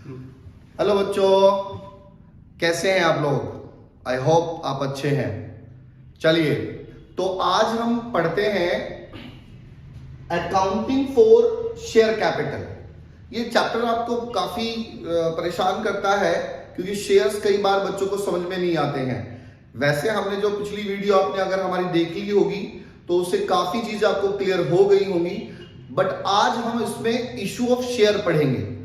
Hello बच्चों, कैसे हैं आप लोग। आई होप आप अच्छे हैं। चलिए, तो आज हम पढ़ते हैं अकाउंटिंग फॉर शेयर कैपिटल। ये चैप्टर आपको काफी परेशान करता है क्योंकि शेयर्स कई बार बच्चों को समझ में नहीं आते हैं। वैसे हमने जो पिछली वीडियो आपने अगर हमारी देख ली होगी तो उससे काफी चीजें आपको क्लियर हो गई होंगी, बट आज हम इसमें इशू ऑफ शेयर पढ़ेंगे।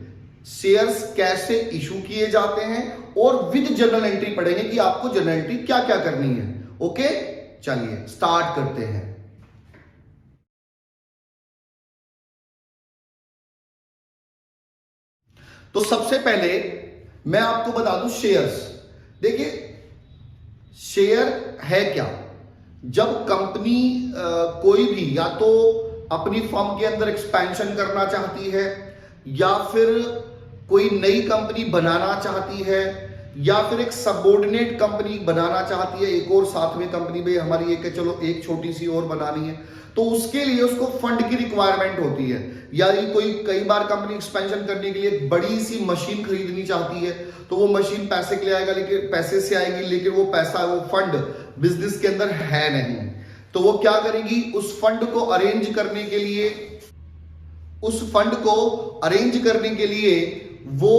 शेयर्स कैसे इशू किए जाते हैं और विद जर्नल एंट्री पढ़ेंगे कि आपको जर्नल एंट्री क्या क्या करनी है। ओके, चलिए स्टार्ट करते हैं। तो सबसे पहले मैं आपको बता दूं शेयर्स। देखिए, शेयर है क्या। जब कंपनी कोई भी या तो अपनी फर्म के अंदर एक्सपेंशन करना चाहती है, या फिर कोई नई कंपनी बनाना चाहती है, या फिर एक सबऑर्डिनेट कंपनी बनाना चाहती है, एक और साथ में कंपनी में हमारी एक चलो एक छोटी सी और बनानी है, तो उसके लिए उसको फंड की रिक्वायरमेंट होती है। यानी कोई कई बार कंपनी एक्सपेंशन करने के लिए एक बड़ी सी मशीन खरीदनी चाहती है, तो वो मशीन पैसे के लिए आएगा, लेकिन पैसे से आएगी, लेकिन वो पैसा वो फंड बिजनेस के अंदर है नहीं। तो वो क्या करेगी, उस फंड को अरेंज करने के लिए, वो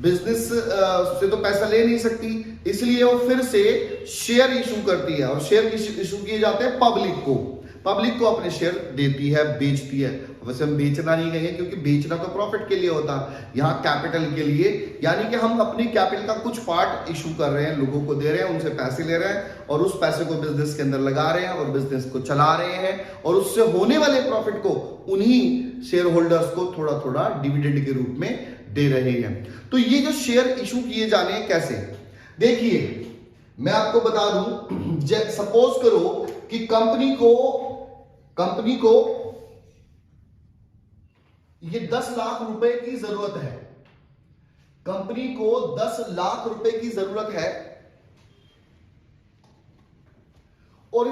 बिजनेस से तो पैसा ले नहीं सकती, इसलिए वो फिर से शेयर इशू करती है। और शेयर इशू किए जाते हैं पब्लिक को अपने शेयर देती है, बेचती है। वैसे हम बेचना नहीं कहेंगे क्योंकि बेचना तो प्रॉफिट के लिए होता है, यहाँ कैपिटल के लिए, यानी कि हम अपनी कैपिटल का कुछ पार्ट इशू कर रहे हैं, लोगों को दे रहे हैं, उनसे पैसे ले रहे हैं और उस पैसे को बिजनेस के अंदर लगा रहे हैं और बिजनेस को चला रहे हैं, और उससे होने वाले प्रॉफिट को उन्हीं शेयर होल्डर्स को थोड़ा थोड़ा डिविडेंड के रूप में दे रहे हैं। तो ये जो शेयर इशू किए जाने हैं कैसे, देखिए मैं आपको बता दूं। सपोज करो कि कंपनी को ये 10 लाख रुपए की जरूरत है। कंपनी को 10 लाख रुपए की जरूरत है और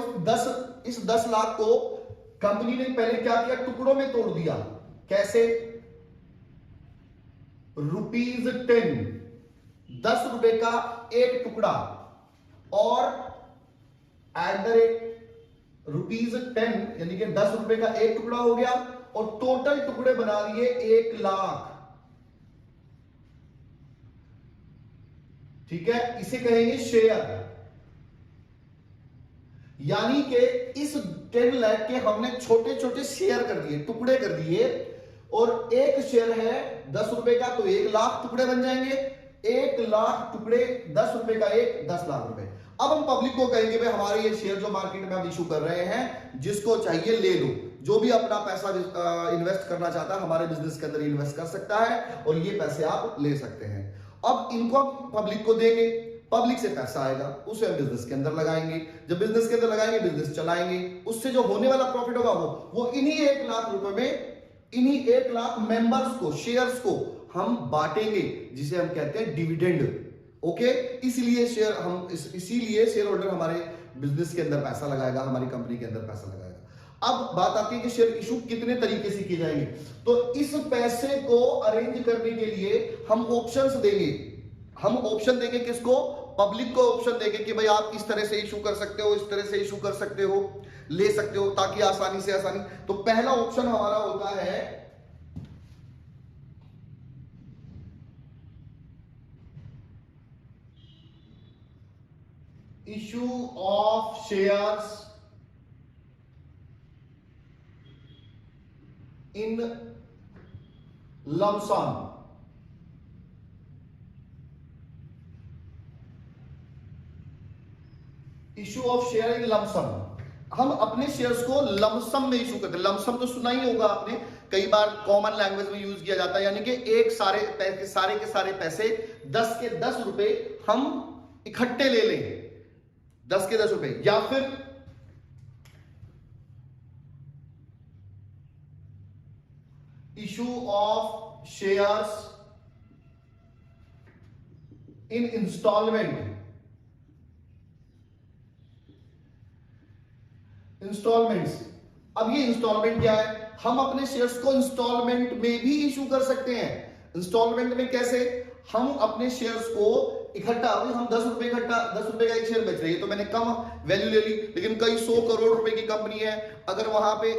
इस 10 लाख को कंपनी ने पहले क्या किया, टुकड़ों में तोड़ दिया। कैसे, ₹10, 10 रुपए का एक टुकड़ा, और ₹10 यानी कि 10 रुपए का एक टुकड़ा हो गया, और टोटल टुकड़े बना लिए 1 लाख। ठीक है, इसे कहेंगे शेयर। यानी कि इस 10 लाख के हमने छोटे छोटे शेयर कर दिए, टुकड़े कर दिए, और एक शेयर है 10 रुपए का, तो 1 लाख टुकड़े बन जाएंगे। 1 लाख टुकड़े, 10 रुपए का एक, 10 लाख रुपए। अब हम पब्लिक को कहेंगे भाई हमारे ये शेयर जो मार्केट में हम इशू कर रहे हैं, जिसको चाहिए ले लो। जो भी अपना पैसा इन्वेस्ट करना चाहता है हमारे बिजनेस के अंदर इन्वेस्ट कर सकता है, और ये पैसे आप ले सकते हैं। अब इनको पब्लिक को देंगे, पब्लिक से पैसा आएगा, उसे हम बिजनेस के अंदर लगाएंगे। जब बिजनेस के अंदर लगाएंगे, बिजनेस चलाएंगे, उससे जो होने वाला प्रॉफिट होगा वो इन्हीं 1 लाख रुपए में, इन्हीं 1 लाख मेंबर्स को, शेयर्स को हम बांटेंगे, जिसे हम कहते हैं डिविडेंड। ओके, इसीलिए शेयर होल्डर हमारे बिजनेस के अंदर पैसा लगाएगा, हमारी कंपनी के अंदर पैसा लगाएगा। अब बात आती है कि शेयर इशू कितने तरीके से किए जाएंगे। तो इस पैसे को अरेंज करने के लिए हम ऑप्शंस देंगे। हम ऑप्शन देंगे किसको, पब्लिक को ऑप्शन देंगे कि भाई आप इस तरह से इशू कर सकते हो, इस तरह से इशू कर सकते हो, ले सकते हो, ताकि आसानी से आसानी। तो पहला ऑप्शन हमारा होता है issue of shares in lump sum. Issue of share in lump sum, हम अपने शेयर्स को लमसम में इशू करते हैं। लमसम तो सुना ही होगा आपने, कई बार कॉमन लैंग्वेज में यूज किया जाता है। यानी कि एक सारे के सारे पैसे 10 के 10 रुपए हम इकट्ठे ले लेंगे, 10 के 10 रुपए। या फिर issue of shares in instalment. Instalments, अब ये इंस्टॉलमेंट क्या है, हम अपने शेयर्स को इंस्टॉलमेंट में भी इशू कर सकते हैं। इंस्टॉलमेंट में कैसे? हम अपने शेयर्स को इकट्ठा, अभी हम 10 रुपए इकट्ठा, 10 रुपए का एक शेयर बेच रहे हैं तो मैंने कम वैल्यू ले ली, लेकिन कई 100 करोड़ रुपए की कंपनी है, अगर वहां पे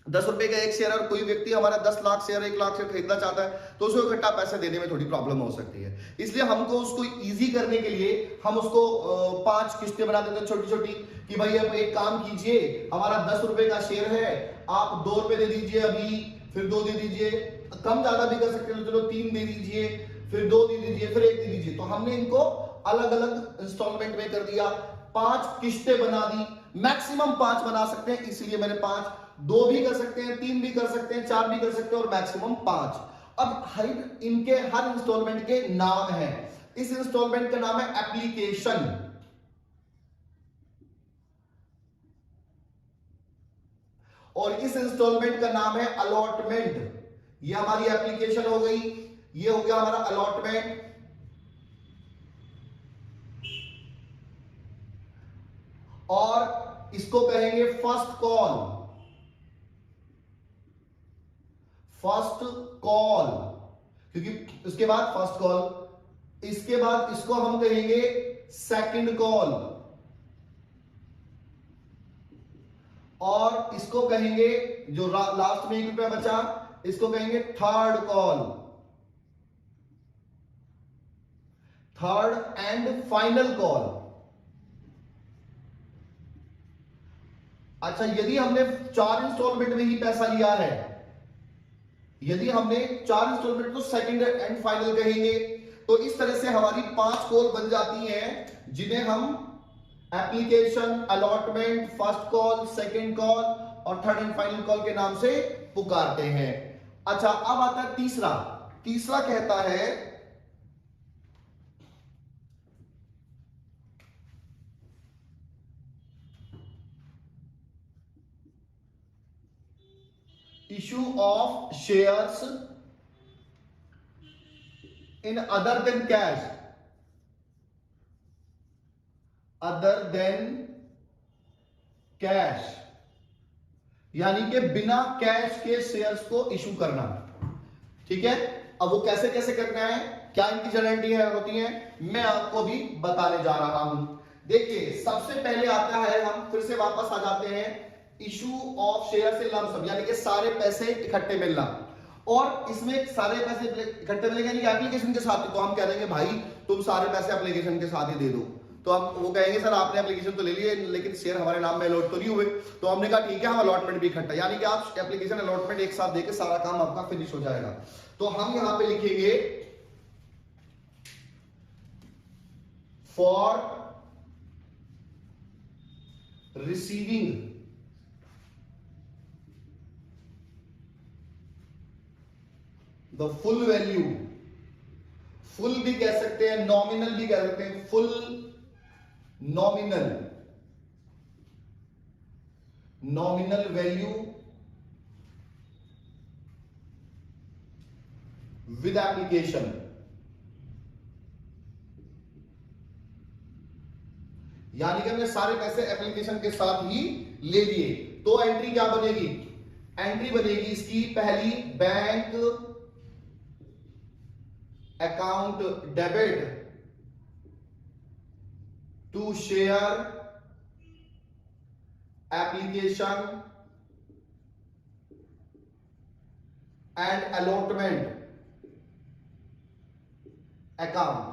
10 रुपए का एक शेयर और कोई व्यक्ति हमारा 10 लाख शेयर 1 लाख शेयर खरीदना चाहता है तो उसको इकट्ठा पैसे देने में थोड़ी प्रॉब्लम हो सकती है। इसलिए हमको उसको इजी करने के लिए हम उसको 5 किस्तें बना देते हैं छोटी छोटी, कि भाई अब एक काम कीजिए, हमारा 10 रुपए का शेयर है, आप 2 रुपए दे दीजिए अभी, फिर 2 दे दीजिए, कम ज्यादा भी कर सकते हैं, चलो 3 दे दीजिए, फिर 2 दे दीजिए, फिर 1 दे दीजिए। तो हमने इनको अलग अलग इंस्टॉलमेंट में कर दिया, 5 किस्तें बना दी, मैक्सिमम 5 बना सकते हैं, इसलिए मैंने 5, 2 भी कर सकते हैं, 3 भी कर सकते हैं, 4 भी कर सकते हैं और मैक्सिमम 5। अब हर इनके हर इंस्टॉलमेंट के नाम है। इस इंस्टॉलमेंट का नाम है एप्लीकेशन, और इस इंस्टॉलमेंट का नाम है अलॉटमेंट। ये हमारी एप्लीकेशन हो गई, ये हो गया हमारा अलॉटमेंट, और इसको कहेंगे फर्स्ट कॉल। फर्स्ट कॉल, क्योंकि उसके बाद फर्स्ट कॉल, इसके बाद इसको हम कहेंगे सेकंड कॉल, और इसको कहेंगे जो लास्ट में 1 रुपया बचा, इसको कहेंगे third call, third and final call. अच्छा, यदि हमने 4 इंस्टॉलमेंट में ही पैसा लिया है, यदि हमने 4 इंस्टॉलमेंट तो सेकंड एंड फाइनल कहेंगे। तो इस तरह से हमारी 5 कॉल बन जाती हैं, जिन्हें हम application, allotment, first call, second call और थर्ड एंड फाइनल कॉल के नाम से पुकारते हैं। अच्छा, अब आता है तीसरा। तीसरा कहता है issue of shares in other than cash, other than cash, यानी कि बिना कैश के शेयर्स को इशू करना। ठीक है, अब वो कैसे कैसे करना है, क्या इनकी गारंटी है होती है, मैं आपको भी बताने जा रहा हूं। देखिए, सबसे पहले आता है, हम फिर से वापस आ जाते हैं, इशू ऑफ शेयर से लम सम, यानी कि सारे पैसे इकट्ठे मिलना। और इसमें सारे पैसे इकट्ठे मिलेंगे यानी एप्लीकेशन के साथ, तो हम कह देंगे भाई तुम सारे पैसे एप्लीकेशन के साथ ही दे दो। तो हम वो कहेंगे सर आपने एप्लीकेशन तो ले लिए लेकिन शेयर हमारे नाम में अलॉट तो नहीं हुए। तो हमने कहा ठीक है, हम अलॉटमेंट भी इकट्ठा, यानी कि आप एप्लीकेशन अलॉटमेंट एक साथ देके सारा काम आपका फिनिश हो जाएगा। तो हम यहां पे लिखेंगे for receiving the full value, full भी कह सकते हैं, नॉमिनल भी कह सकते हैं, full nominal, nominal value with application, यानी कि हमने सारे पैसे एप्लीकेशन के साथ ही ले लिए। तो एंट्री क्या बनेगी, एंट्री बनेगी इसकी पहली, bank account debit to share application and allotment account,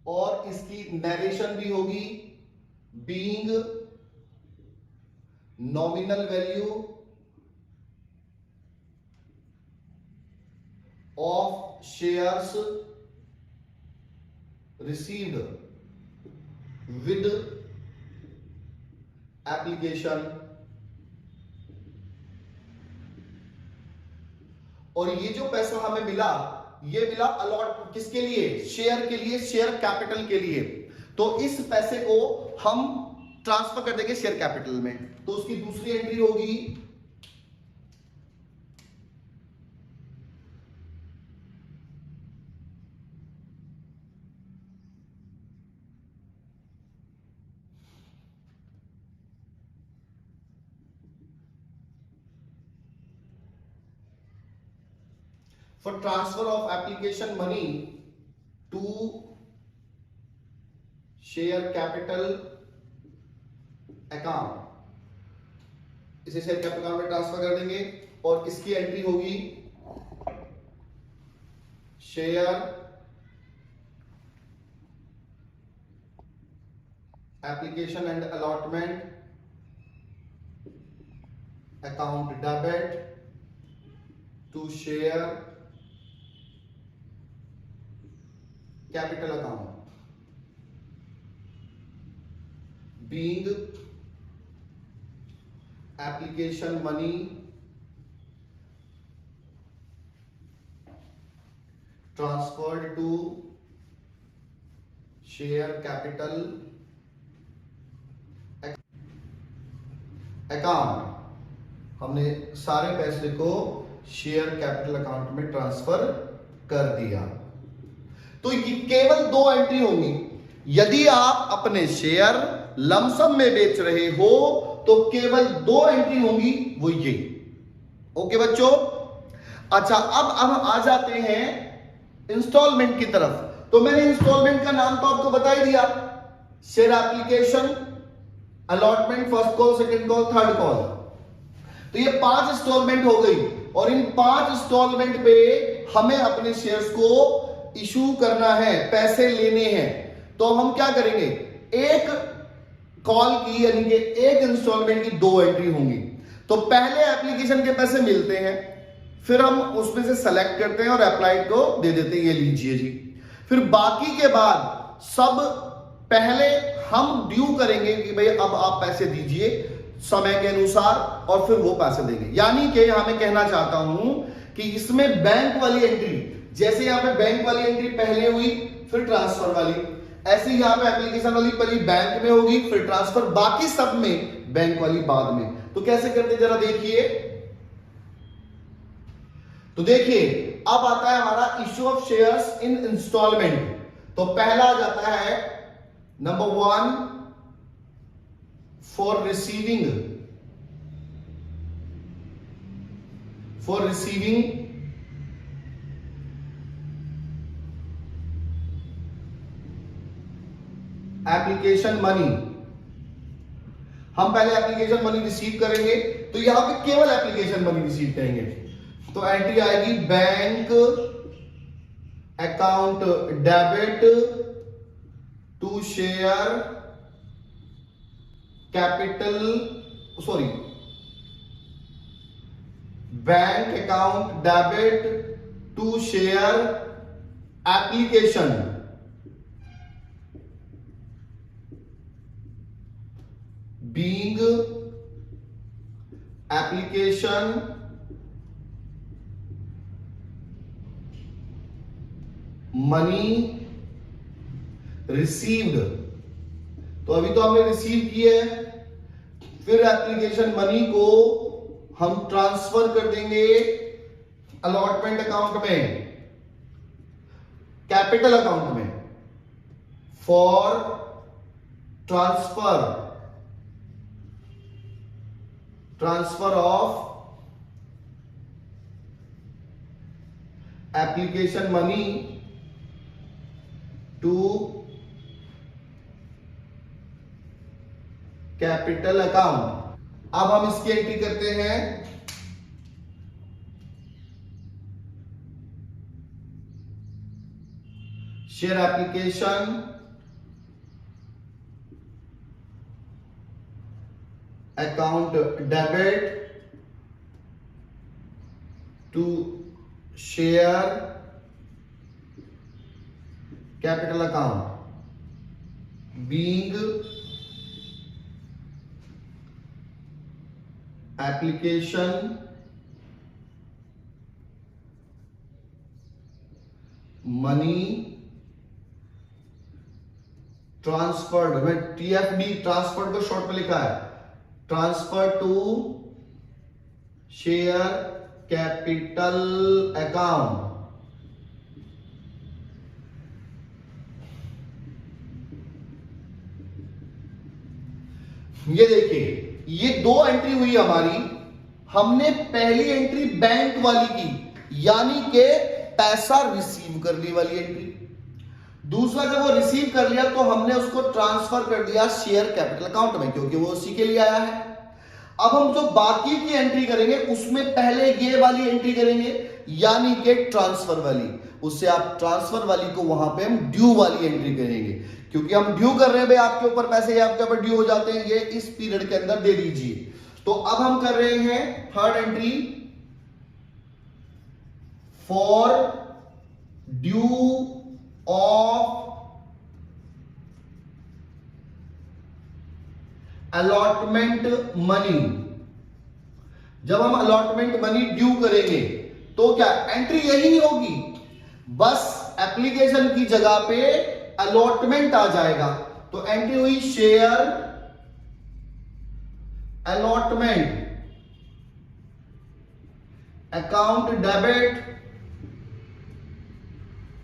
और इसकी नरेशन भी होगी, being nominal value of shares received with application. और ये जो पैसा हमें मिला, ये मिला अलॉट किसके लिए, शेयर के लिए, शेयर कैपिटल के लिए। तो इस पैसे को हम ट्रांसफर कर देंगे शेयर कैपिटल में। तो उसकी दूसरी एंट्री होगी for transfer of application money to share capital account, इसे शेयर कैपिटल अकाउंट में ट्रांसफर कर देंगे और इसकी एंट्री होगी share application and allotment account debit to share capital account being application money transferred to share capital account, हमने सारे पैसे को शेयर कैपिटल अकाउंट में ट्रांसफर कर दिया। तो ये केवल दो एंट्री होंगी। यदि आप अपने शेयर लमसम में बेच रहे हो तो केवल दो एंट्री होंगी, वो ये। ओके बच्चों, अच्छा अब हम आ जाते हैं इंस्टॉलमेंट की तरफ। तो मैंने इंस्टॉलमेंट का नाम तो आपको बता ही दिया, share application, allotment, first call, second call, third call. तो ये 5 इंस्टॉलमेंट हो गई और इन 5 इंस्टॉलमेंट पे हमें अपने शेयर्स को इशू करना है, पैसे लेने हैं। तो हम क्या करेंगे, एक कॉल की यानी कि एक इंस्टॉलमेंट की 2 एंट्री होंगी। तो पहले एप्लीकेशन के पैसे मिलते हैं, फिर हम उसमें से सेलेक्ट करते हैं और अप्लाइड को दे देते हैं, ये लीजिए जी। फिर बाकी के बाद सब पहले हम ड्यू करेंगे कि भाई अब आप पैसे दीजिए समय के अनुसार, और फिर वो पैसे देंगे। यानी कि यहां मैं कहना चाहता हूं कि इसमें बैंक वाली एंट्री, जैसे यहां पे बैंक वाली एंट्री पहले हुई फिर ट्रांसफर वाली, ऐसे यहां पे एप्लीकेशन वाली पहले बैंक में होगी फिर ट्रांसफर, बाकी सब में बैंक वाली बाद में। तो कैसे करते जरा देखिए। तो देखिए अब आता है हमारा issue of shares in instalment. तो पहला आ जाता है number 1 for receiving application money. हम पहले एप्लीकेशन मनी रिसीव करेंगे, तो यहां पे केवल एप्लीकेशन मनी रिसीव करेंगे। तो एंट्री आएगी bank account debit to share capital, sorry, bank account debit to share application being application money received। तो अभी तो हमने रिसीव किया है, फिर एप्लीकेशन मनी को हम ट्रांसफर कर देंगे अलॉटमेंट अकाउंट में, कैपिटल अकाउंट में, for transfer of application money to capital account. अब हम इसकी एंट्री करते हैं share application account debit to share capital account being application money transferred, मैं TFD ट्रांसफर्ड को शॉर्ट में लिखा है, transfer to share capital account. ये देखिए ये 2 एंट्री हुई हमारी। हमने पहली एंट्री बैंक वाली की, यानी कि पैसा रिसीव करने वाली एंट्री। दूसरा, जब वो रिसीव कर लिया तो हमने उसको ट्रांसफर कर दिया शेयर कैपिटल अकाउंट में, क्योंकि वो उसी के लिए आया है। अब हम जो बाकी की एंट्री करेंगे उसमें पहले ये वाली एंट्री करेंगे, यानी कि ट्रांसफर वाली। उससे आप ट्रांसफर वाली को वहां पे हम ड्यू वाली एंट्री करेंगे, क्योंकि हम ड्यू कर रहे हैं भाई, आपके ऊपर पैसे आपके ऊपर ड्यू हो जाते हैं, ये इस पीरियड के अंदर दे दीजिए। तो अब हम कर रहे हैं third entry, for due of allotment money. जब हम अलॉटमेंट मनी ड्यू करेंगे तो क्या एंट्री यही होगी, बस एप्लीकेशन की जगह पे अलॉटमेंट आ जाएगा। तो एंट्री हुई share allotment account debit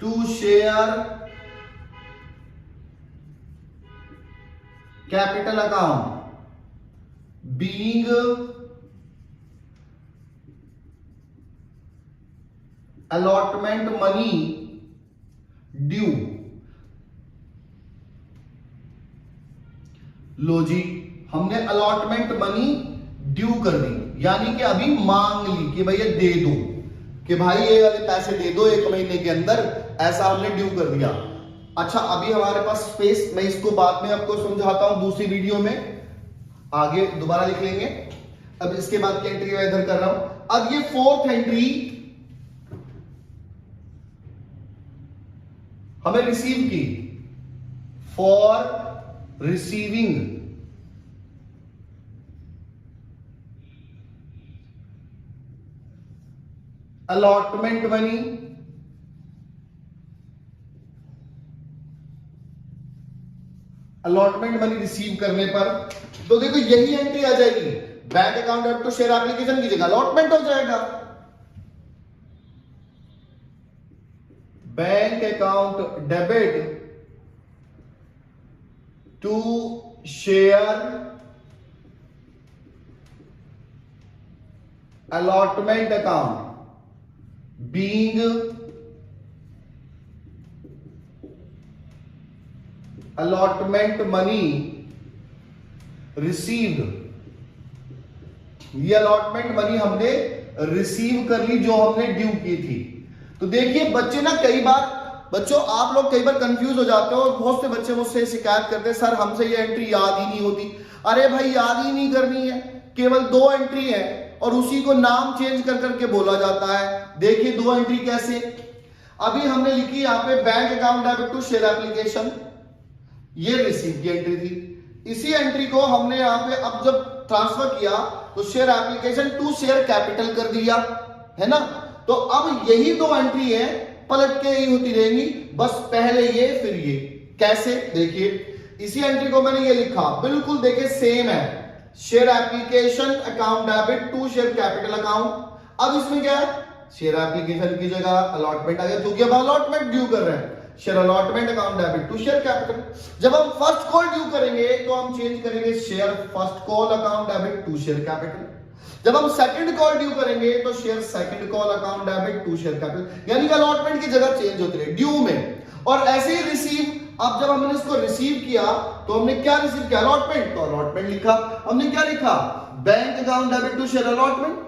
to share capital account being allotment money due. लो जी, हमने अलॉटमेंट मनी ड्यू कर दी, यानी कि अभी मांग ली कि भैया दे दो, कि भाई ये वाले पैसे दे दो 1 महीने के अंदर, ऐसा हमने ड्यू कर दिया। अच्छा, अभी हमारे पास स्पेस, मैं इसको बाद में आपको समझाता हूं दूसरी वीडियो में, आगे दोबारा लिख लेंगे। अब इसके बाद की एंट्री मैं इधर कर रहा हूं। अब ये फोर्थ एंट्री हमें रिसीव की, for receiving allotment money allotment money receive करने पर, तो देखो यही एंट्री आ जाएगी, bank account debit to share application की जगह अलॉटमेंट हो जाएगा। Bank account debit to share allotment account being allotment money received. ये अलॉटमेंट मनी हमने रिसीव कर ली जो हमने ड्यू की थी। तो देखिए बच्चे ना, कई बार बच्चों आप लोग कई बार कंफ्यूज हो जाते हो, बहुत से बच्चे मुझसे शिकायत करते हैं, सर हमसे ये एंट्री याद ही नहीं होती। अरे भाई, याद ही नहीं करनी है, केवल 2 एंट्री है और उसी को नाम चेंज कर करके बोला जाता है। देखिए 2 एंट्री कैसे, अभी हमने लिखी यहां पे bank account debit to share application, ये रिसीव की एंट्री थी। इसी एंट्री को हमने यहां पे अब जब ट्रांसफर किया तो share application to share capital कर दिया, है ना। तो अब यही 2 एंट्री है, पलट के यही होती रहेंगी, बस पहले ये फिर ये। कैसे, देखिए इसी एंट्री को मैंने ये लिखा, बिल्कुल देखिए सेम है, share application account debit to share capital account. अब इसमें क्या है, शेयर एप्लीकेशन की जगह अलॉटमेंट आ गया, क्योंकि अब अलॉटमेंट ड्यू कर रहे हैं, share allotment account debit to share capital. जब हम फर्स्ट कॉल ड्यू करेंगे तो हम चेंज करेंगे share first call account debit to share capital. जब हम सेकंड कॉल ड्यू करेंगे तो share second call account debit to share capital, यानी कि अलॉटमेंट की जगह चेंज होती रहे ड्यू में। और ऐसे ही रिसीव, अब जब हमने इसको रिसीव किया तो हमने क्या रिसीव किया, अलॉटमेंट, तो अलॉटमेंट लिखा। हमने क्या लिखा, bank account debit to share allotment.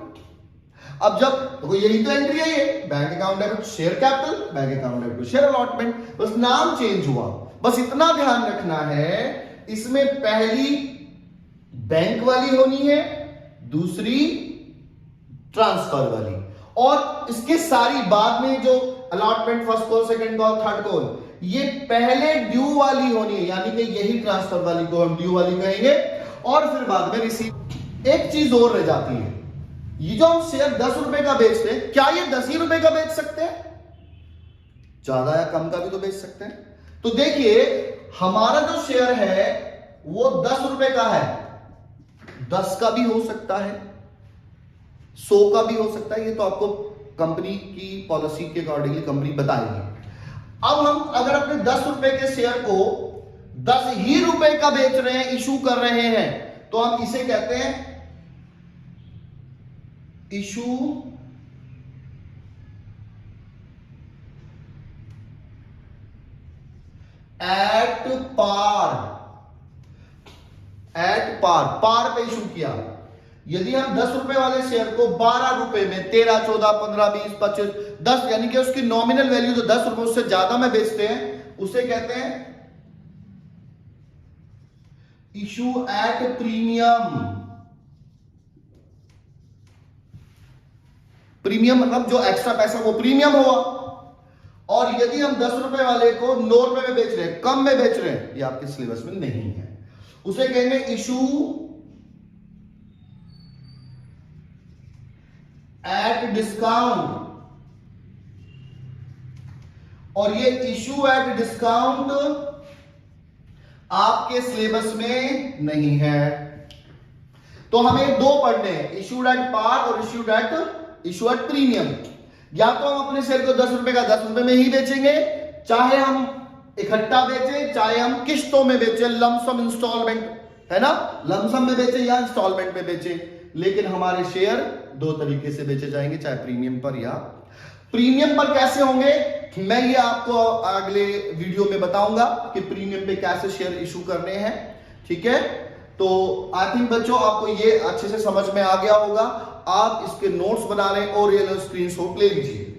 अब जब देखो यही तो एंट्री है, ये bank account debit to share capital, bank account debit to share allotment, बस नाम चेंज हुआ। बस इतना ध्यान रखना है, इसमें पहली बैंक वाली होनी है, दूसरी ट्रांसफर वाली, और इसके सारी बाद में जो allotment first call second call third call, ये पहले ड्यू वाली होनी है, यानी कि यही ट्रांसफर वाली को हम ड्यू वाली कहेंगे, और फिर बाद में रिसीव। एक चीज और रह जाती है, ये जो हम शेयर 10 रुपए का बेचते हैं, क्या ये 10 ही रुपए का बेच सकते हैं, ज्यादा या कम का भी तो बेच सकते हैं। तो देखिए हमारा जो शेयर है वो 10 रुपए का है, 10 का भी हो सकता है, 100 का भी हो सकता है, ये तो आपको कंपनी की पॉलिसी के अकॉर्डिंगली कंपनी बताएगी। अब हम अगर अपने 10 रुपए के शेयर को 10 ही रुपए का बेच रहे हैं, इशू कर रहे हैं, तो हम इसे कहते हैं इशू एट पार, पार पे इशू किया। यदि हम 10 रुपए वाले शेयर को 12 रुपए में 13, 14, 15, 20, 25, 10 यानी कि उसकी नॉमिनल वैल्यू जो 10 रुपए उससे ज्यादा में बेचते हैं, उसे कहते हैं इशू एट प्रीमियम। प्रीमियम मतलब जो एक्स्ट्रा पैसा वो प्रीमियम हुआ। और यदि हम 10 रुपए वाले को 9 रुपए में बेच रहे हैं, कम में बेच रहे हैं, ये आपके सिलेबस में नहीं है, उसे कहेंगे इशू एट डिस्काउंट। और ये इशू एट डिस्काउंट आपके सिलेबस में नहीं है। तो हमें दो पढ़ने हैं, इशूड एट पार और इशू एट प्रीमियम। या तो हम अपने शेयर को 10 रुपए का 10 रुपए में ही बेचेंगे, चाहे हम इकट्ठा बेचें, चाहे हम किस्तों में बेचें, लमसम इंस्टॉलमेंट, है ना, लमसम में बेचें या इंस्टॉलमेंट में बेचें, लेकिन हमारे शेयर दो तरीके से बेचे जाएंगे, चाहे प्रीमियम पर या प्रीमियम पर कैसे होंगे मैं ये आपको अगले वीडियो में बताऊंगा कि प्रीमियम पे कैसे शेयर इशू करने हैं। ठीक है, तो आई थिंक बच्चों आपको ये अच्छे से समझ में आ गया होगा। आप इसके नोट्स बना लें और ये स्क्रीनशॉट ले लीजिए।